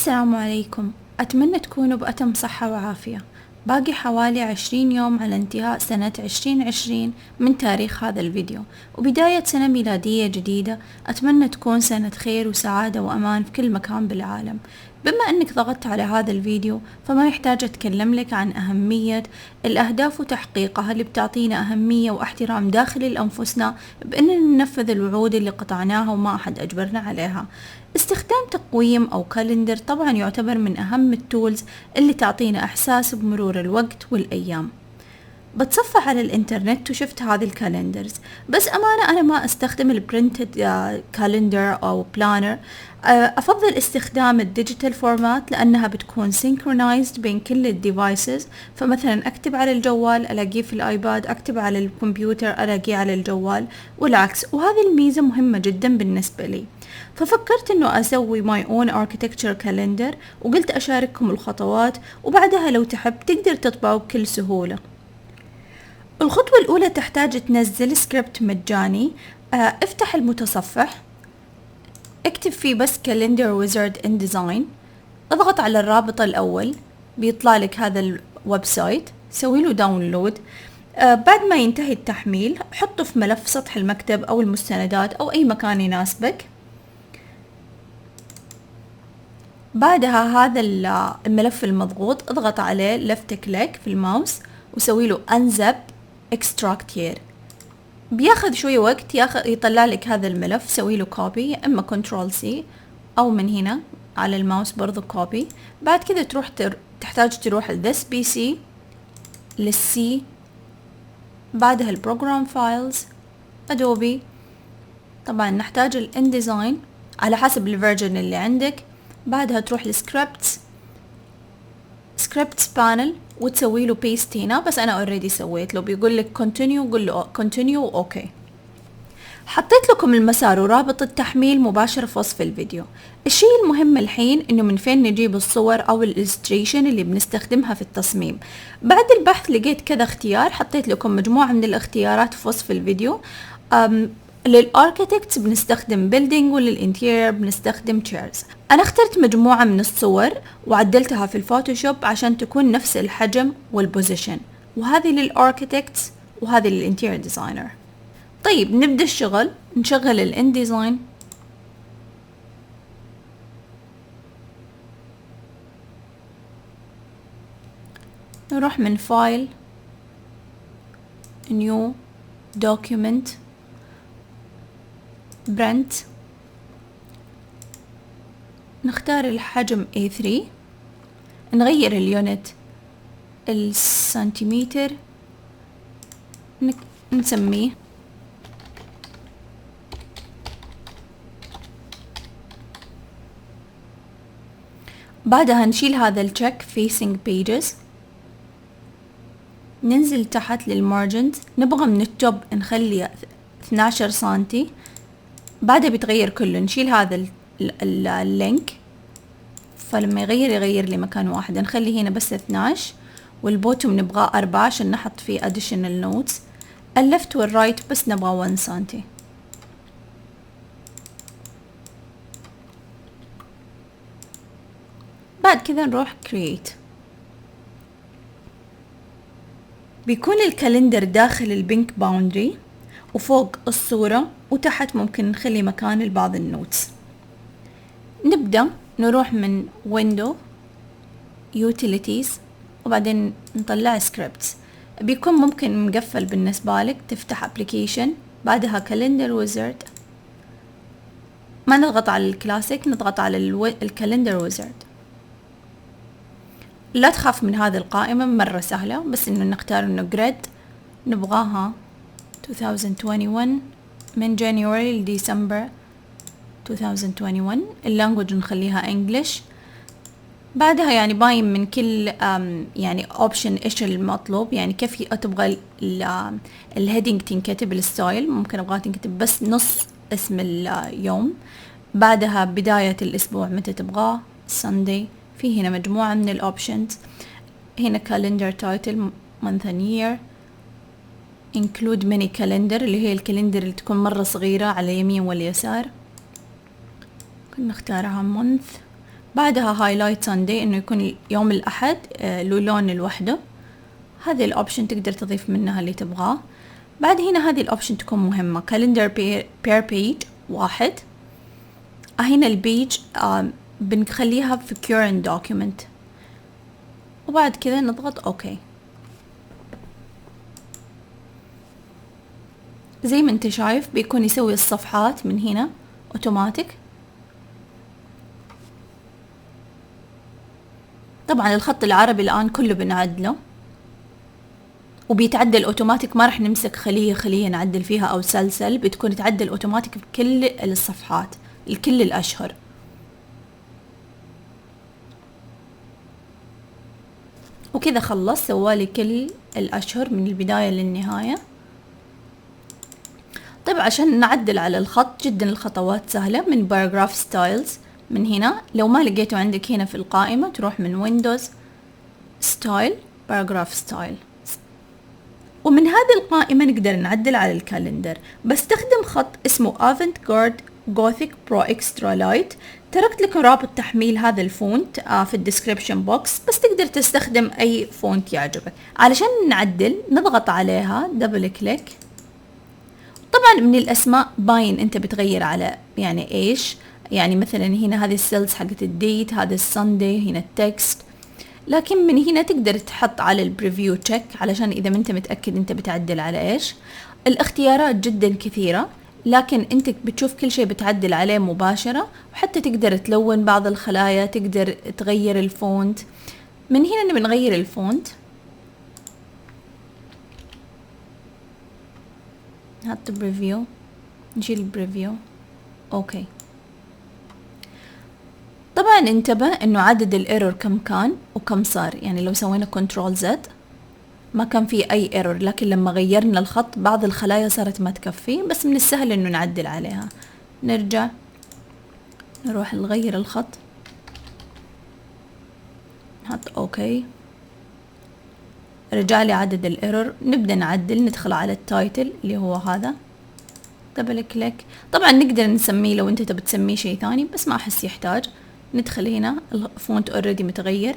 السلام عليكم، أتمنى تكونوا بأتم صحة وعافية. باقي حوالي 20 يوم على انتهاء سنة 2020 من تاريخ هذا الفيديو وبداية سنة ميلادية جديدة. أتمنى تكون سنة خير وسعادة وأمان في كل مكان بالعالم. بما أنك ضغطت على هذا الفيديو فما يحتاج أتكلم لك عن أهمية الأهداف وتحقيقها اللي بتعطينا أهمية واحترام داخل أنفسنا بأننا ننفذ الوعود اللي قطعناها وما أحد أجبرنا عليها. استخدام تقويم أو كالندر طبعا يعتبر من أهم التولز اللي تعطينا إحساس بمرور الوقت والأيام. بتصفح على الإنترنت وشفت هذه الكالندرز، بس أمانة أنا ما أستخدم البرنتد كالندر أو بلانر. أفضل استخدام الديجيتال فورمات لأنها بتكون synchronized بين كل الديفايسز. فمثلا أكتب على الجوال ألاقيه في الآيباد، أكتب على الكمبيوتر ألاقيه على الجوال والعكس، وهذه الميزة مهمة جدا بالنسبة لي. ففكرت إنه أسوي my own architecture calendar وقلت أشارككم الخطوات، وبعدها لو تحب تقدر تطبعه بكل سهولة. الخطوة الأولى تحتاج تنزل سكريبت مجاني. افتح المتصفح، اكتب فيه بس calendar wizard InDesign، اضغط على الرابط الأول بيطلع لك هذا الويب سايت، سوي له داونلود. بعد ما ينتهي التحميل حطه في ملف سطح المكتب أو المستندات أو أي مكان يناسبك. بعدها هذا الملف المضغوط اضغط عليه left click في الماوس وسوي له unzip extract here. بياخذ شوية وقت يطلع لك هذا الملف، سوي له copy، يا اما control C او من هنا على الماوس برضو copy. بعد كذا تحتاج تروح ل this PC للسي، بعدها البروجرام فايلز ادوبي. طبعا نحتاج الإنديزاين على حسب الفيرجن اللي عندك. بعدها تروح لسكريبتس بانل وتسوي له بيست هنا، بس انا اوريدي سويت له. بيقول لك كونتينيو، قول له كونتينيو اوكي. حطيت لكم المسار ورابط التحميل مباشرة في وصف الفيديو. الشيء المهم الحين انه من فين نجيب الصور او الإلستريشن اللي بنستخدمها في التصميم. بعد البحث لقيت كذا اختيار، حطيت لكم مجموعة من الاختيارات في وصف الفيديو. للاركيتكتس بنستخدم building وللانتيرير بنستخدم chairs. انا اخترت مجموعة من الصور وعدلتها في الفوتوشوب عشان تكون نفس الحجم والبوزيشن، وهذه للاركيتكتس وهذه للانتيرير ديزاينر. طيب نبدأ الشغل، نشغل الإنديزاين. نروح من فايل new document print، نختار الحجم A3، نغير اليونت السنتيمتر، نسميه بعدها نشيل هذا التشيك facing pages، ننزل تحت للمارجنز، نبغى من التوب نخلي 12 سنتي. بعدها بيتغير كله، نشيل هذا اللينك، فلما يغير لي مكان واحد. نخلي هنا بس 12، والبوتوم نبغاه 4 عشان نحط فيه additional notes. اللفت والرايت بس نبغى 1 سنتي. بعد كذا نروح create. بيكون الكالندر داخل البينك باوندري وفوق الصورة، وتحت ممكن نخلي مكان لبعض النوتس. نبدأ نروح من window utilities وبعدين نطلع scripts. بيكون ممكن مقفل بالنسبة لك، تفتح application بعدها calendar wizard. ما نضغط على الكلاسيك، نضغط على الكالندر wizard. لا تخاف من هذه القائمة، مرة سهلة، بس انه نختار انه grid نبغاها 2021 من جانيوري لديسمبر 2021. اللانجوج نخليها English. بعدها يعني باين من كل يعني اوبشن ايش المطلوب، يعني كيف تبغى الهيدنج تنكتب، الستايل ممكن ابغاها تنكتب بس نص اسم اليوم. بعدها بداية الاسبوع متى تبغاه، Sunday. في هنا مجموعة من الأوبشنز. هنا calendar title month and year، include mini calendar اللي هي الكالندر اللي تكون مرة صغيرة على اليمين واليسار، ممكن نختارها month. بعدها highlight Sunday انه يكون يوم الاحد له لون لوحده. هذه الاوبشن تقدر تضيف منها اللي تبغاه. بعد هنا هذه الاوبشن تكون مهمة، calendar pair page 1. هنا البيج بنخليها في current document، وبعد كذا نضغط اوكي. زي ما انت شايف بيكون يسوي الصفحات من هنا اوتوماتيك. طبعا الخط العربي الان كله بنعدله، وبيتعدل اوتوماتيك، ما راح نمسك خلية خلية نعدل فيها او سلسل، بتكون تعدل اوتوماتيك في كل الصفحات لكل الاشهر. وكذا خلص، سوالي كل الاشهر من البداية للنهاية. طيب عشان نعدل على الخط جدا الخطوات سهلة. من paragraph styles من هنا، لو ما لقيته عندك هنا في القائمة تروح من Windows Style Paragraph Style، ومن هذه القائمة نقدر نعدل على الكالندر. بستخدم خط اسمه Avant-Garde Gothic Pro Extra Light. تركت لكم رابط تحميل هذا الفونت في الديسكريبشن بوكس، بس تقدر تستخدم أي فونت يعجبك. علشان نعدل نضغط عليها دبل كليك. طبعا من الأسماء باين أنت بتغير على يعني إيش، يعني مثلا هنا هذه السيلز حقت الديت، هذا الساندي، هنا التكست. لكن من هنا تقدر تحط على البريفيو تشيك علشان إذا ما أنت متأكد أنت بتعدل على إيش. الاختيارات جدا كثيرة، لكن أنت بتشوف كل شيء بتعدل عليه مباشرة، وحتى تقدر تلون بعض الخلايا، تقدر تغير الفونت. من هنا بنغير الفونت، نحط بريفيو، نشيل البريفيو، اوكي. طبعا انتبه انه عدد الايرور كم كان وكم صار، يعني لو سوينا كنترول زد ما كان في اي ايرور، لكن لما غيرنا الخط بعض الخلايا صارت ما تكفي، بس من السهل انه نعدل عليها. نرجع نروح نغير الخط، نحط اوكي، رجع لي عدد الايرور. نبدأ نعدل، ندخل على التايتل اللي هو هذا، دبل كليك. طبعا نقدر نسميه لو انت تبي تسميه شيء ثاني، بس ما احس يحتاج. ندخل هنا، الفونت اوريدي متغير،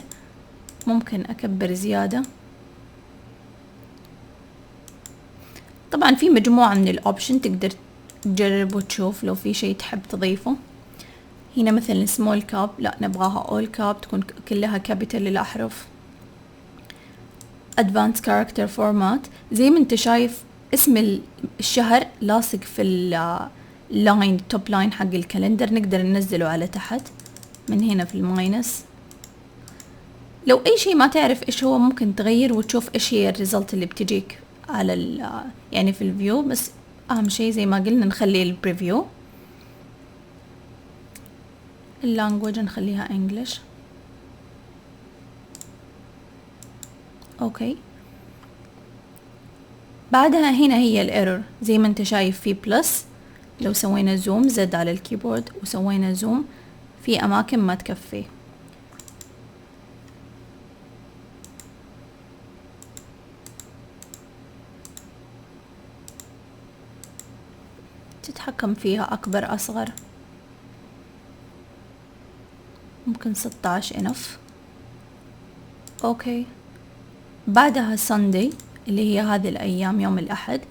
ممكن اكبر زيادة. طبعا في مجموعة من الاوبشن تقدر تجرب وتشوف لو في شيء تحب تضيفه. هنا مثلا سمول كاب، لا نبغاها اول كاب، تكون كلها كابيتال للاحرف. ادفانس كاركتر فورمات، زي ما انت شايف اسم الشهر لاصق في اللاين، توب لاين حق الكالندر، نقدر ننزله على تحت من هنا في الماينس. لو اي شيء ما تعرف ايش هو ممكن تغير وتشوف ايش هي الريزلت اللي بتجيك على يعني في الفيو، بس اهم شيء زي ما قلنا نخلي البريفيو. اللانجوج نخليها انجلش، اوكي. بعدها هنا هي الايرور، زي ما انت شايف في بلس، لو سوينا زوم زد على الكيبورد وسوينا زوم في اماكن ما تكفي. تتحكم فيها اكبر اصغر، ممكن 16 انف، اوكي. بعدها ساندي اللي هي هذه الايام، يوم الاحد،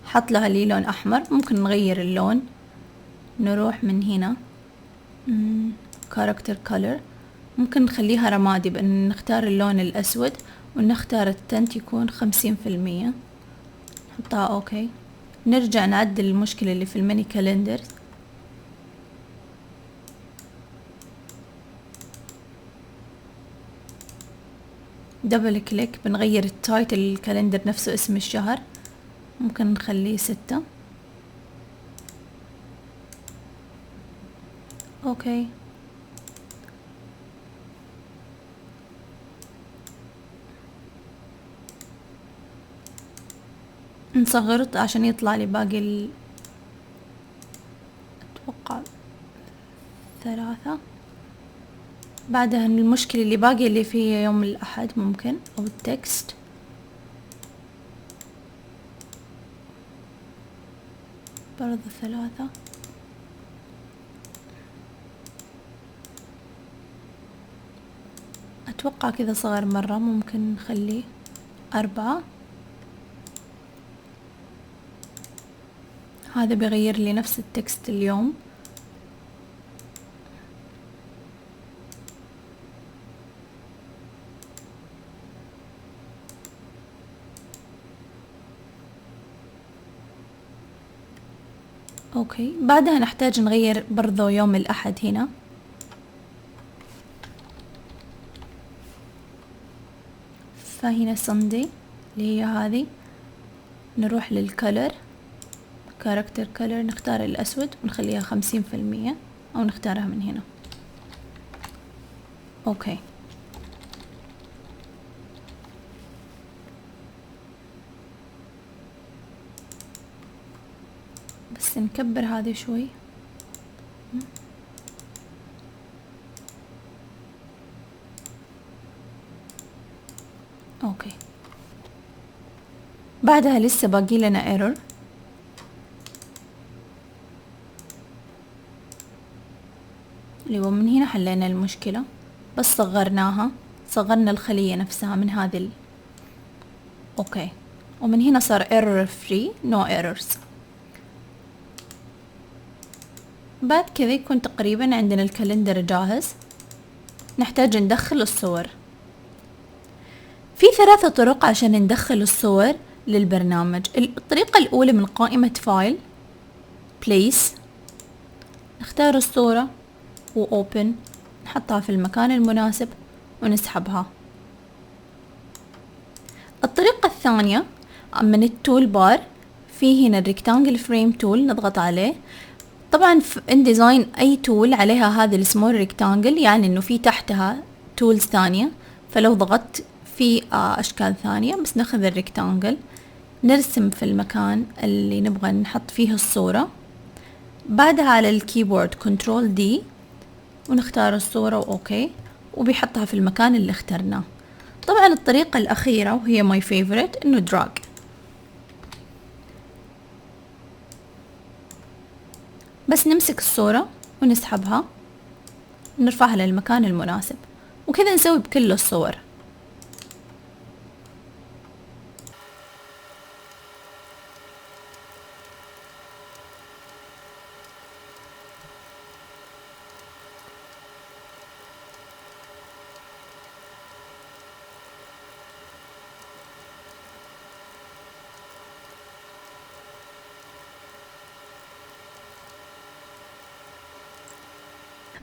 حط لها لي لون احمر. ممكن نغير اللون، نروح من هنا كاركتر كولر، ممكن نخليها رمادي بان نختار اللون الاسود، ونختار التنت يكون 50%، نحطها اوكي. نرجع نعدل المشكلة اللي في الميني كالندر، دبل كليك، بنغير التايتل الكالندر نفسه اسم الشهر، ممكن نخليه 6، اوكي. نصغرت عشان يطلع لي باقي اتوقع 3. بعدها المشكلة اللي باقي اللي فيه يوم الأحد ممكن، أو التكست، برضه 3. أتوقع كذا صغر مرة، ممكن نخليه 4. هذا بيغير لي نفس التكست اليوم. اوكي، بعدها نحتاج نغير برضو يوم الأحد هنا. فهنا Sunday اللي هي هذه، نروح للكولر، كاركتر كولر، نختار الأسود ونخليها 50%، أو نختارها من هنا. اوكي، بس نكبر هذه شوي. اوكي، بعدها لسه باقي لنا ايرور. اللي هو من هنا حلينا المشكلة، بس صغرناها، صغرنا الخلية نفسها من هذه اوكي، ومن هنا صار error free no errors. بعد كذا يكون تقريبا عندنا الكالندر جاهز. نحتاج ندخل الصور. في 3 طرق عشان ندخل الصور للبرنامج. الطريقة الأولى من قائمة فايل place، نختار الصورة و open، نحطها في المكان المناسب ونسحبها. الطريقة الثانية من التول بار، في هنا الريكتانجل فريم تول، نضغط عليه. طبعا في انديزاين اي تول عليها هذا السمول ريكتانجل، يعني انه في تحتها تولز ثانية، فلو ضغطت في اشكال ثانية، بس ناخذ الريكتانجل، نرسم في المكان اللي نبغى نحط فيه الصورة. بعدها على الكيبورد كنترول دي ونختار الصورة واوكي، وبيحطها في المكان اللي اخترناه. طبعا الطريقة الأخيرة وهي ماي فيفورت، إنه دراج. بس نمسك الصورة ونسحبها، نرفعها للمكان المناسب، وكذا نسوي بكل الصور.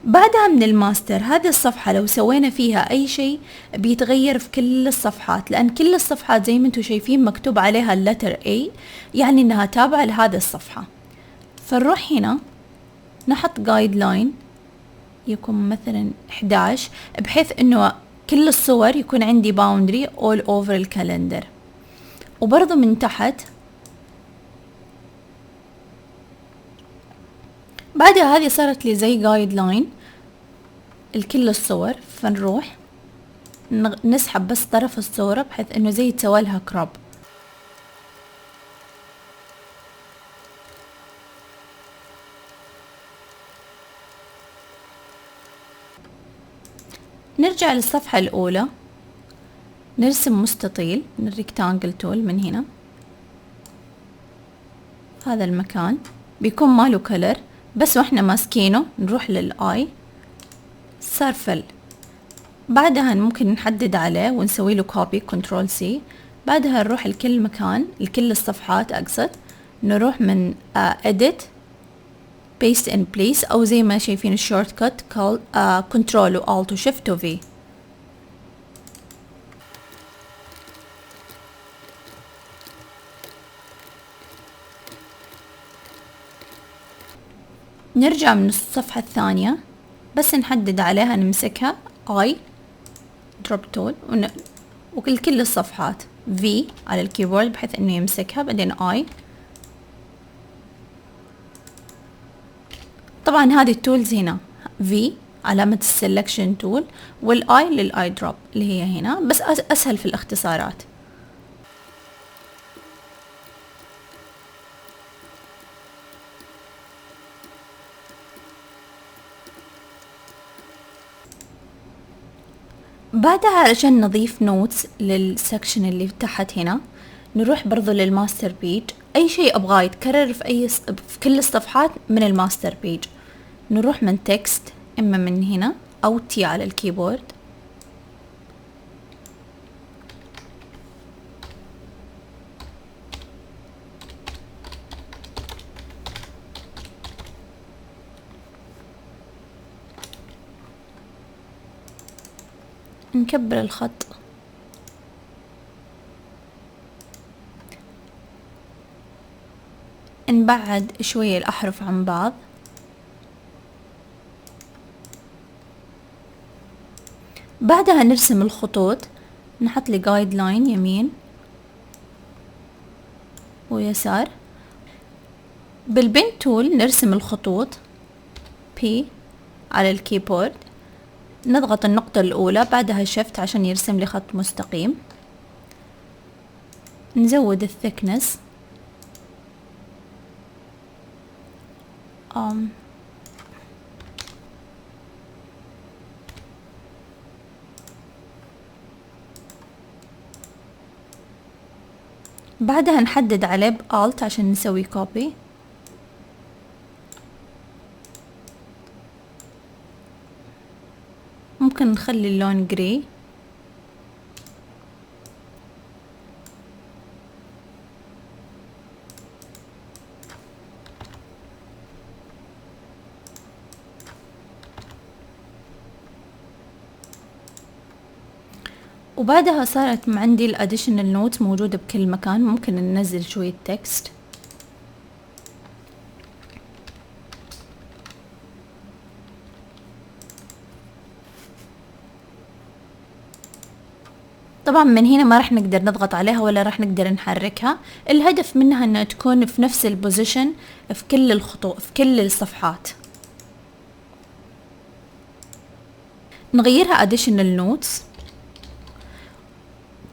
بعدها من الماستر، هذه الصفحة لو سوينا فيها أي شيء بيتغير في كل الصفحات، لأن كل الصفحات زي ما انتم شايفين مكتوب عليها اللتر A، يعني إنها تابعة لهذه الصفحة. فنروح هنا نحط جايد لاين يكون مثلا 11، بحيث إنه كل الصور يكون عندي باوندري all over الكالندر. وبرضو من تحت بعدها هذه صارت لي زي جايد لاين لكل الصور. فنروح نسحب بس طرف الصورة بحيث انه زي تسوى لها كروب. نرجع للصفحة الأولى، نرسم مستطيل من الريكتانجل تول من هنا. هذا المكان بيكون ماله كلر، بس واحنا ماسكينه نروح للآي، صار فل. بعدها ممكن نحدد عليه ونسوي له كوبي كنترول سي. بعدها نروح لكل مكان، لكل الصفحات أقصد، نروح من edit paste in place، أو زي ما شايفين الشورت كت كنترول و alt و shift و V. نرجع من الصفحة الثانية، بس نحدد عليها نمسكها I drop tool وكل الصفحات V على الكيبورد بحيث انه يمسكها، بعدين I. طبعا هذه التولز هنا V علامة السلكشن تول، والاي للاي دروب اللي هي هنا، بس اسهل في الاختصارات. بعدها علشان نضيف نوتس للسكشن اللي تحت هنا، نروح برضو للماستر بيج. أي شيء أبغاه يتكرر في كل الصفحات من الماستر بيج، نروح من تكست، إما من هنا أو تي على الكيبورد، نكبر الخط، نبعد شوية الأحرف عن بعض، بعدها نرسم الخطوط، نحط لي جايد لاين يمين ويسار. بالبن تول نرسم الخطوط P على الكيبورد، نضغط النقطة الأولى بعدها شيفت عشان يرسم لي خط مستقيم، نزود الثيكنس بعدها نحدد عليه بAlt عشان نسوي كوبي، ممكن نخلي اللون جري، وبعدها صارت عندي الاديشنال نوت موجودة بكل مكان. ممكن ننزل شوية تكست، طبعا من هنا ما راح نقدر نضغط عليها ولا راح نقدر نحركها. الهدف منها انها تكون في نفس البوزيشن في كل الخطوط في كل الصفحات. نغيرها additional notes،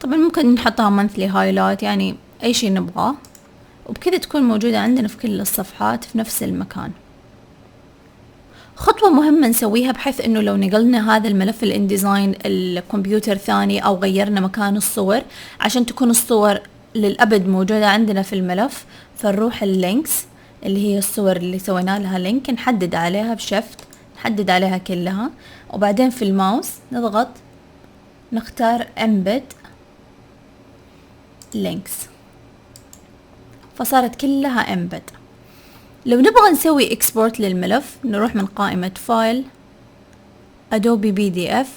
طبعا ممكن نحطها monthly highlight، يعني اي شي نبغاه، وبكذا تكون موجودة عندنا في كل الصفحات في نفس المكان. خطوة مهمة نسويها بحيث انه لو نقلنا هذا الملف الانديزاين الكمبيوتر ثاني او غيرنا مكان الصور عشان تكون الصور للأبد موجودة عندنا في الملف، فنروح اللينكس اللي هي الصور اللي سوينا لها لينك، نحدد عليها بشفت، نحدد عليها كلها، وبعدين في الماوس نضغط نختار embed links، فصارت كلها embed. لو نبغى نسوي اكسبورت للملف نروح من قائمة فايل، Adobe PDF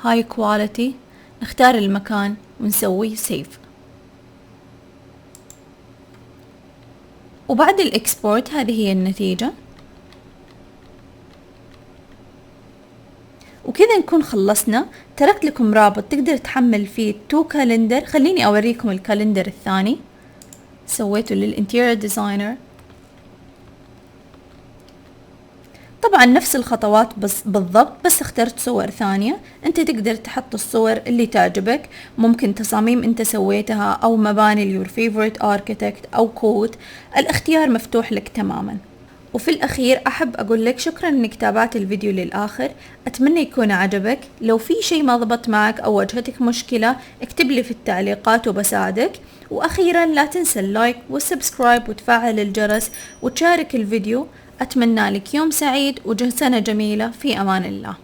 High Quality، نختار المكان ونسوي سيف. وبعد الاكسبورت هذه هي النتيجة، وكذا نكون خلصنا. تركت لكم رابط تقدر تحمل فيه 2 كالندر. خليني اوريكم الكالندر الثاني سويته للانتيريور ديزاينر. طبعا نفس الخطوات بس بالضبط، بس اخترت صور ثانية. انت تقدر تحط الصور اللي تعجبك، ممكن تصاميم انت سويتها او مباني اليور فيفورت اركيتكت او كود، الاختيار مفتوح لك تماما. وفي الأخير أحب أقول لك شكرا إنك تابعت الفيديو للآخر، أتمنى يكون عجبك. لو في شيء ما ضبط معك أو واجهتك مشكلة اكتب لي في التعليقات وبساعدك. وأخيرا لا تنسى اللايك والسبسكرايب وتفعل الجرس وتشارك الفيديو. أتمنى لك يوم سعيد وسنة جميلة، في أمان الله.